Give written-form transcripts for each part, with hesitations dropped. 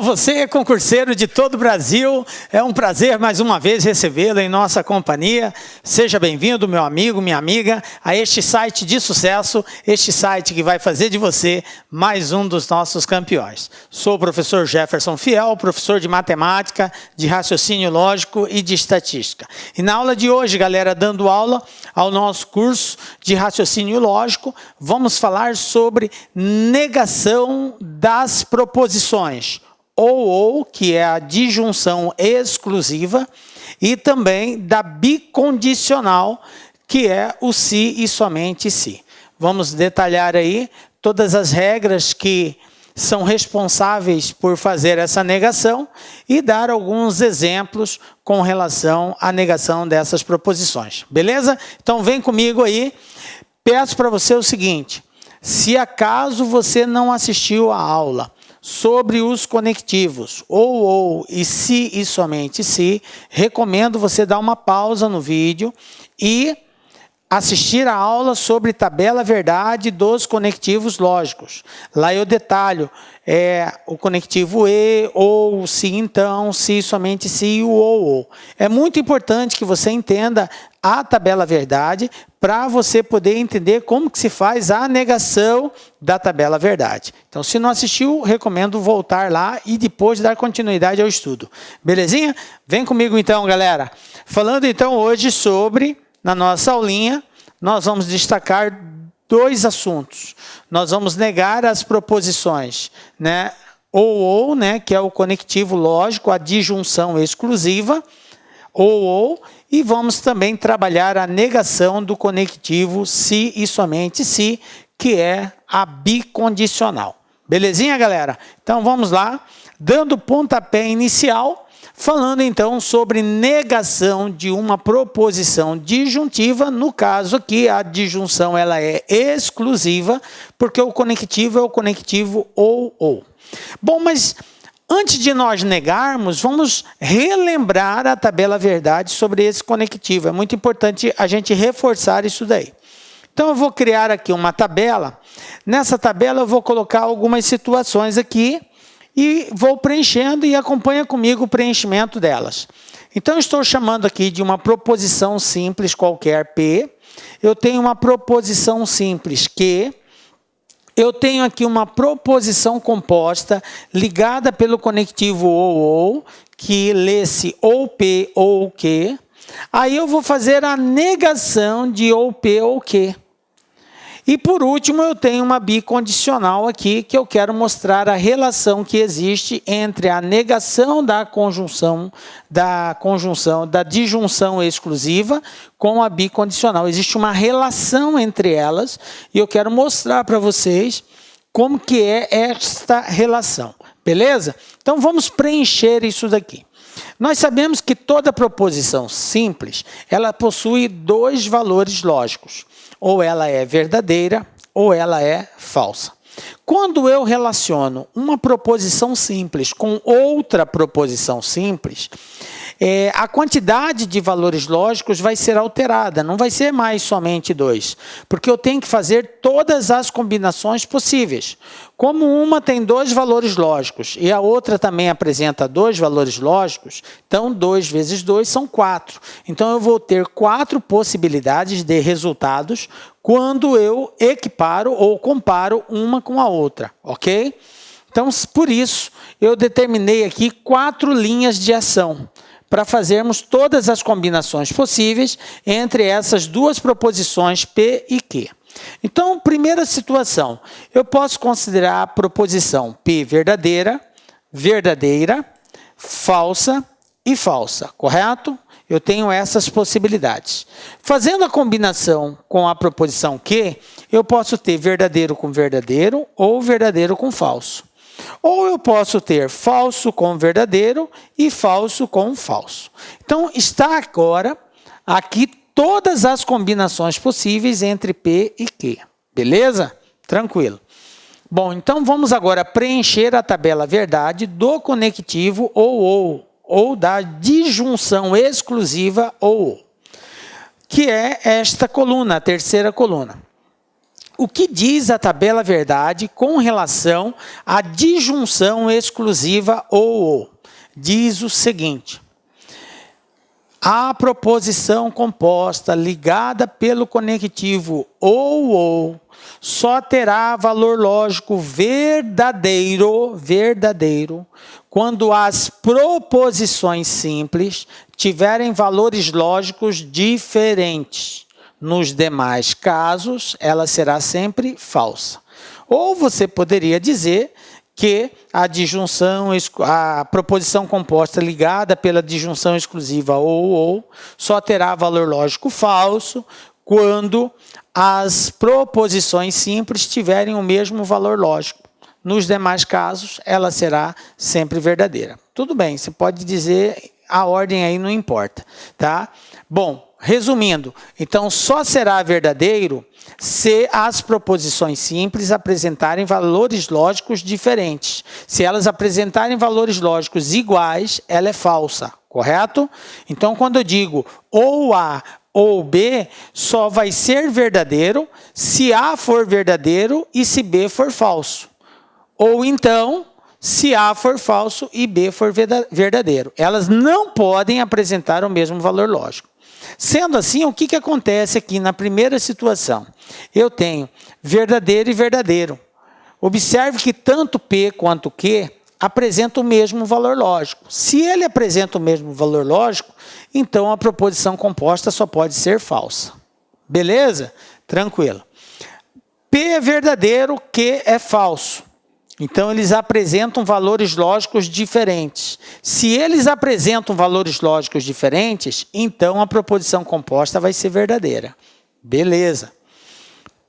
Você, concurseiro de todo o Brasil, é um prazer mais uma vez recebê-lo em nossa companhia. Seja bem-vindo, meu amigo, minha amiga, a este site de sucesso, este site que vai fazer de você mais um dos nossos campeões. Sou o professor Jefferson Fiel, professor de matemática, de raciocínio lógico e de estatística. E na aula de hoje, galera, dando aula ao nosso curso de raciocínio lógico, vamos falar sobre negação das proposições. Ou, que é a disjunção exclusiva, e também da bicondicional, que é o se e somente se. Vamos detalhar aí todas as regras que são responsáveis por fazer essa negação e dar alguns exemplos com relação à negação dessas proposições. Beleza? Então vem comigo aí. Peço para você o seguinte: se acaso você não assistiu à aula sobre os conectivos, ou e se e somente se, recomendo você dar uma pausa no vídeo e assistir a aula sobre tabela verdade dos conectivos lógicos. Lá eu detalho o conectivo e, ou, se, então, se, somente se e o ou. É muito importante que você entenda a tabela verdade para você poder entender como que se faz a negação da tabela verdade. Então, se não assistiu, recomendo voltar lá e depois dar continuidade ao estudo. Belezinha? Vem comigo então, galera. Falando então hoje sobre, na nossa aulinha, nós vamos destacar dois assuntos. Nós vamos negar as proposições, né? Ou, né, que é o conectivo lógico, a disjunção exclusiva, ou, e vamos também trabalhar a negação do conectivo se e somente se, que é a bicondicional. Belezinha, galera? Então vamos lá, dando pontapé inicial, falando então sobre negação de uma proposição disjuntiva. No caso aqui, a disjunção ela é exclusiva, porque o conectivo é o conectivo ou. Bom, mas antes de nós negarmos, vamos relembrar a tabela verdade sobre esse conectivo. É muito importante a gente reforçar isso daí. Então eu vou criar aqui uma tabela. Nessa tabela eu vou colocar algumas situações aqui e vou preenchendo e acompanha comigo o preenchimento delas. Então, eu estou chamando aqui de uma proposição simples qualquer P. Eu tenho uma proposição simples Q. Eu tenho aqui uma proposição composta ligada pelo conectivo ou, que lê-se ou P ou Q. Aí eu vou fazer a negação de ou P ou Q. E por último, eu tenho uma bicondicional aqui, que eu quero mostrar a relação que existe entre a negação da disjunção exclusiva com a bicondicional. Existe uma relação entre elas e eu quero mostrar para vocês como que é esta relação. Beleza? Então vamos preencher isso daqui. Nós sabemos que toda proposição simples, ela possui dois valores lógicos. Ou ela é verdadeira, ou ela é falsa. Quando eu relaciono uma proposição simples com outra proposição simples, a quantidade de valores lógicos vai ser alterada, não vai ser mais somente dois, porque eu tenho que fazer todas as combinações possíveis. Como uma tem dois valores lógicos e a outra também apresenta dois valores lógicos, então 2 vezes 2 são 4. Então eu vou ter 4 possibilidades de resultados quando eu equiparo ou comparo uma com a outra, ok? Então, por isso, eu determinei aqui 4 linhas de ação para fazermos todas as combinações possíveis entre essas duas proposições P e Q. Então, primeira situação, eu posso considerar a proposição P verdadeira, verdadeira, falsa e falsa, correto? Eu tenho essas possibilidades. Fazendo a combinação com a proposição Q, eu posso ter verdadeiro com verdadeiro ou verdadeiro com falso. Ou eu posso ter falso com verdadeiro e falso com falso. Então, está agora aqui todas as combinações possíveis entre P e Q. Beleza? Tranquilo. Bom, então vamos agora preencher a tabela verdade do conectivo ou da disjunção exclusiva ou, que é esta coluna, a terceira coluna. O que diz a tabela verdade com relação à disjunção exclusiva ou? Diz o seguinte: a proposição composta ligada pelo conectivo ou só terá valor lógico verdadeiro quando as proposições simples tiverem valores lógicos diferentes. Nos demais casos, ela será sempre falsa. Ou você poderia dizer que a proposição composta ligada pela disjunção exclusiva ou só terá valor lógico falso quando as proposições simples tiverem o mesmo valor lógico. Nos demais casos, ela será sempre verdadeira. Tudo bem, você pode dizer, a ordem aí não importa, tá? Bom, resumindo, então só será verdadeiro se as proposições simples apresentarem valores lógicos diferentes. Se elas apresentarem valores lógicos iguais, ela é falsa, correto? Então, quando eu digo ou A ou B, só vai ser verdadeiro se A for verdadeiro e se B for falso. Ou então, se A for falso e B for verdadeiro. Elas não podem apresentar o mesmo valor lógico. Sendo assim, o que acontece aqui na primeira situação? Eu tenho verdadeiro e verdadeiro. Observe que tanto P quanto Q apresentam o mesmo valor lógico. Se ele apresenta o mesmo valor lógico, então a proposição composta só pode ser falsa. Beleza? Tranquilo. P é verdadeiro, Q é falso. Então, eles apresentam valores lógicos diferentes. Se eles apresentam valores lógicos diferentes, então a proposição composta vai ser verdadeira. Beleza.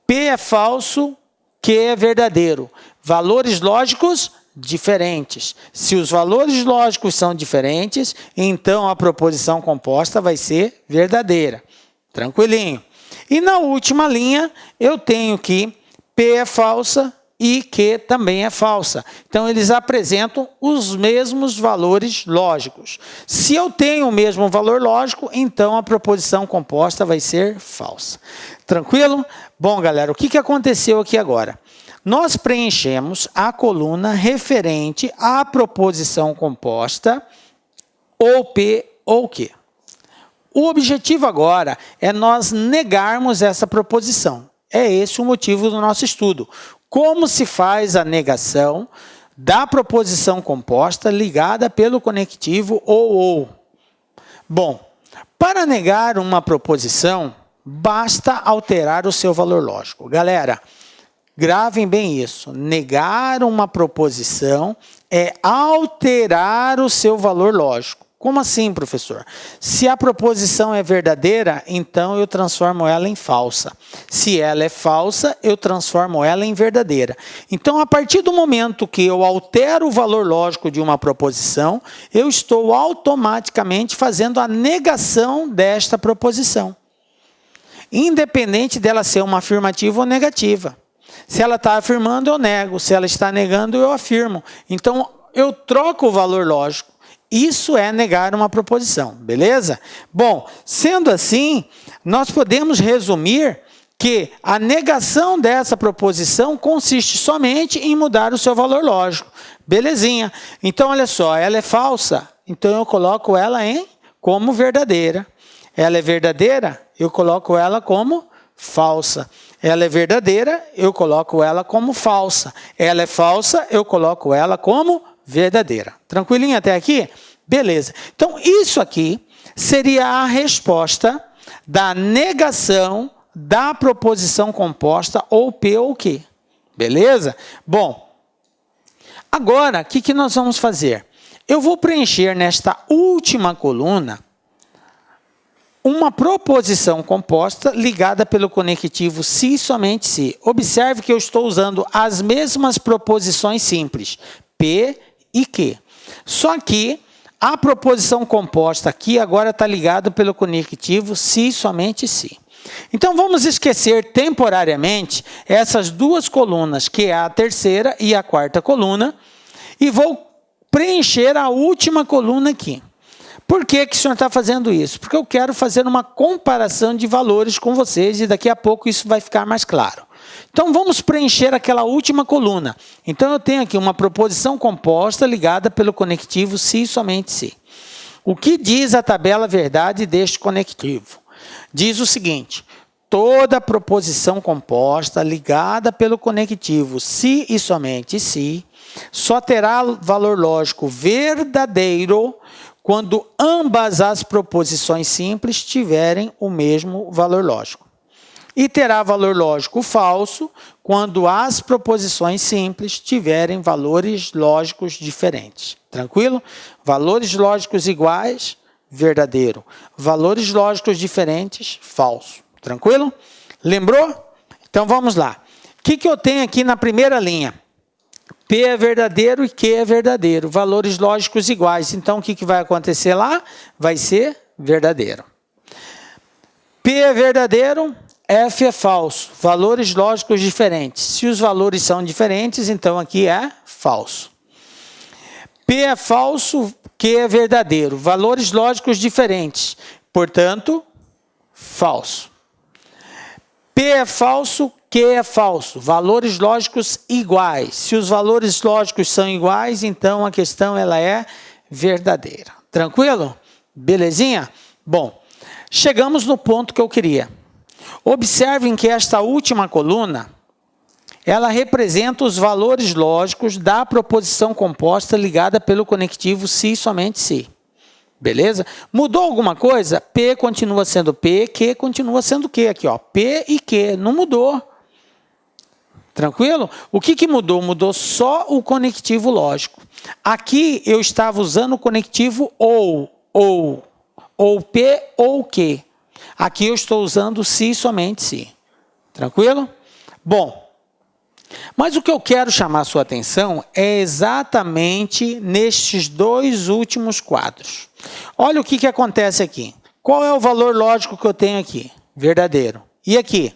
P é falso, Q é verdadeiro. Valores lógicos diferentes. Se os valores lógicos são diferentes, então a proposição composta vai ser verdadeira. Tranquilinho. E na última linha, eu tenho que P é falsa e Q também é falsa. Então, eles apresentam os mesmos valores lógicos. Se eu tenho o mesmo valor lógico, então a proposição composta vai ser falsa. Tranquilo? Bom, galera, o que aconteceu aqui agora? Nós preenchemos a coluna referente à proposição composta ou P ou Q. O objetivo agora é nós negarmos essa proposição. É esse o motivo do nosso estudo. Como se faz a negação da proposição composta ligada pelo conectivo ou? Bom, para negar uma proposição, basta alterar o seu valor lógico. Galera, gravem bem isso. Negar uma proposição é alterar o seu valor lógico. Como assim, professor? Se a proposição é verdadeira, então eu transformo ela em falsa. Se ela é falsa, eu transformo ela em verdadeira. Então, a partir do momento que eu altero o valor lógico de uma proposição, eu estou automaticamente fazendo a negação desta proposição. Independente dela ser uma afirmativa ou negativa. Se ela está afirmando, eu nego. Se ela está negando, eu afirmo. Então, eu troco o valor lógico. Isso é negar uma proposição, beleza? Bom, sendo assim, nós podemos resumir que a negação dessa proposição consiste somente em mudar o seu valor lógico. Belezinha. Então, olha só, ela é falsa, então eu coloco ela como verdadeira. Ela é verdadeira, eu coloco ela como falsa. Ela é verdadeira, eu coloco ela como falsa. Ela é falsa, eu coloco ela como verdadeira. Tranquilinho até aqui? Beleza. Então, isso aqui seria a resposta da negação da proposição composta ou P ou Q. Beleza? Bom, agora, o que nós vamos fazer? Eu vou preencher nesta última coluna uma proposição composta ligada pelo conectivo se e somente se. Observe que eu estou usando as mesmas proposições simples, P e Q. Só que a proposição composta aqui agora está ligada pelo conectivo se e somente se. Então, vamos esquecer temporariamente essas duas colunas, que é a terceira e a quarta coluna, e vou preencher a última coluna aqui. Por que o senhor está fazendo isso? Porque eu quero fazer uma comparação de valores com vocês e daqui a pouco isso vai ficar mais claro. Então, vamos preencher aquela última coluna. Então, eu tenho aqui uma proposição composta ligada pelo conectivo se e somente se. O que diz a tabela verdade deste conectivo? Diz o seguinte: toda proposição composta ligada pelo conectivo se e somente se só terá valor lógico verdadeiro quando ambas as proposições simples tiverem o mesmo valor lógico. E terá valor lógico falso quando as proposições simples tiverem valores lógicos diferentes. Tranquilo? Valores lógicos iguais, verdadeiro. Valores lógicos diferentes, falso. Tranquilo? Lembrou? Então vamos lá. O que eu tenho aqui na primeira linha? P é verdadeiro e Q é verdadeiro. Valores lógicos iguais. Então o que vai acontecer lá? Vai ser verdadeiro. P é verdadeiro, F é falso. Valores lógicos diferentes. Se os valores são diferentes, então aqui é falso. P é falso, Q é verdadeiro. Valores lógicos diferentes. Portanto, falso. P é falso, Q é falso. Valores lógicos iguais. Se os valores lógicos são iguais, então a questão ela é verdadeira. Tranquilo? Belezinha? Bom, chegamos no ponto que eu queria. Observem que esta última coluna, ela representa os valores lógicos da proposição composta ligada pelo conectivo se e somente se. Beleza? Mudou alguma coisa? P continua sendo P, Q continua sendo Q. Aqui, ó, P e Q, não mudou. Tranquilo? O que mudou? Mudou só o conectivo lógico. Aqui eu estava usando o conectivo ou P ou Q. Aqui eu estou usando se e somente se. Tranquilo? Bom, mas o que eu quero chamar a sua atenção é exatamente nestes dois últimos quadros. Olha o que acontece aqui. Qual é o valor lógico que eu tenho aqui? Verdadeiro. E aqui?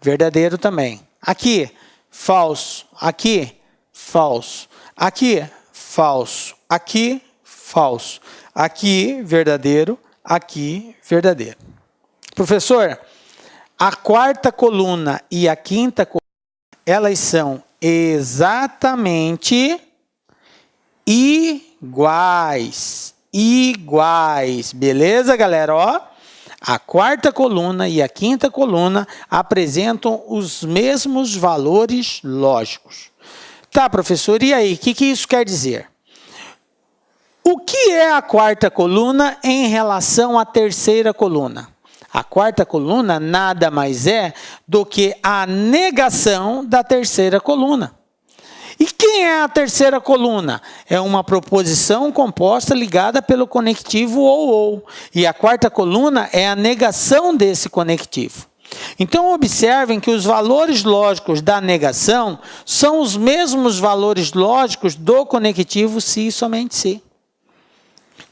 Verdadeiro também. Aqui, falso. Aqui, falso. Aqui, falso. Aqui, falso. Aqui, verdadeiro. Aqui, verdadeiro. Professor, a quarta coluna e a quinta coluna, elas são exatamente iguais. Iguais. Beleza, galera? Ó, a quarta coluna e a quinta coluna apresentam os mesmos valores lógicos. Tá, professor, e aí? O que isso quer dizer? O que é a quarta coluna em relação à terceira coluna? A quarta coluna nada mais é do que a negação da terceira coluna. E quem é a terceira coluna? É uma proposição composta ligada pelo conectivo ou. E a quarta coluna é a negação desse conectivo. Então, observem que os valores lógicos da negação são os mesmos valores lógicos do conectivo se e somente se.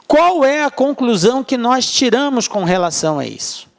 Qual é a conclusão que nós tiramos com relação a isso?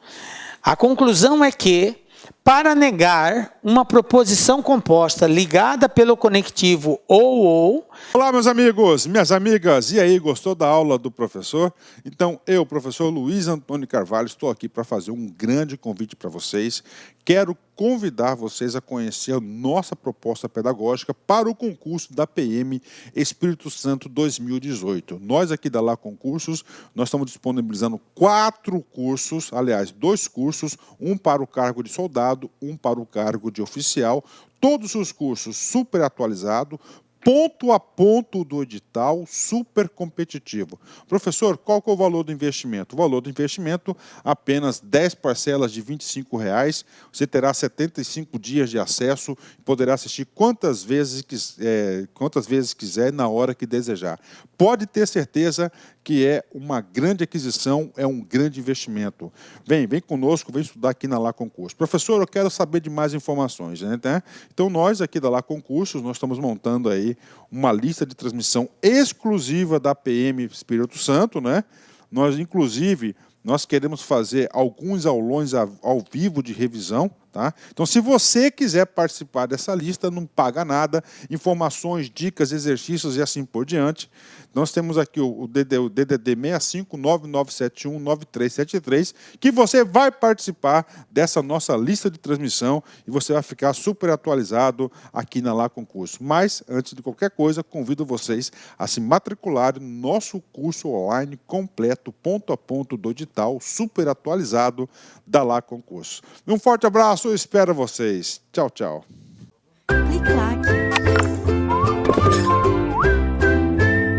A conclusão é que, para negar uma proposição composta ligada pelo conectivo ou... Olá, meus amigos, minhas amigas, e aí, gostou da aula do professor? Então, eu, professor Luiz Antônio Carvalho, estou aqui para fazer um grande convite para vocês. Quero convidar vocês a conhecer a nossa proposta pedagógica para o concurso da PM Espírito Santo 2018. Nós aqui da Lá Concursos, nós estamos disponibilizando 4 cursos, aliás, 2 cursos, um para o cargo de soldado, um para o cargo de oficial, todos os cursos super atualizados, ponto a ponto do edital, super competitivo. Professor, qual que é o valor do investimento? O valor do investimento, apenas 10 parcelas de R$ 25,00. Você terá 75 dias de acesso e poderá assistir quantas vezes quiser, na hora que desejar. Pode ter certeza que é uma grande aquisição, é um grande investimento. Vem conosco, vem estudar aqui na Lá Concursos. Professor, eu quero saber de mais informações, né? Então, nós aqui da Lá Concursos, nós estamos montando aí uma lista de transmissão exclusiva da PM Espírito Santo, né? Nós, inclusive, nós queremos fazer alguns aulões ao vivo de revisão, Tá? Então, se você quiser participar dessa lista, não paga nada, informações, dicas, exercícios e assim por diante. Nós temos aqui o DDD 65997199373, que você vai participar dessa nossa lista de transmissão e você vai ficar super atualizado aqui na Lá Concurso. Mas, antes de qualquer coisa, convido vocês a se matricularem no nosso curso online completo, ponto a ponto do edital, super atualizado da Lá Concurso. Um forte abraço, eu espero vocês. Tchau, tchau.